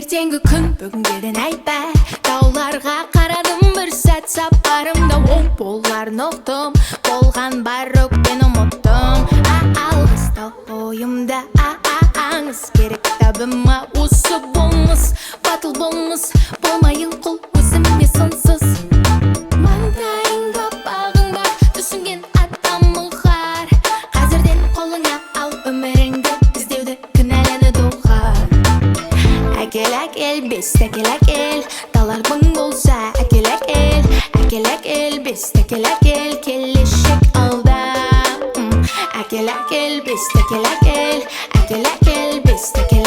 ертеңгі күн бүгінгеден айтпай тауларға қарадым бір сәт сапарымда оң боларын ұқтым болған бар өкпені ұмыттым алғыстау ойымда аңыз керек табыма осы болмыс батыл болмыс болмайын құл өзіме сынсыз маңдайыңда бағың бар түсінген адамы қар қазірден қолыңа ал өміріңді іздеуді кінәләні доғар әкел бес әкел таларбың болса әкел бес әкел келешек алда әкел бес әкел бес әкел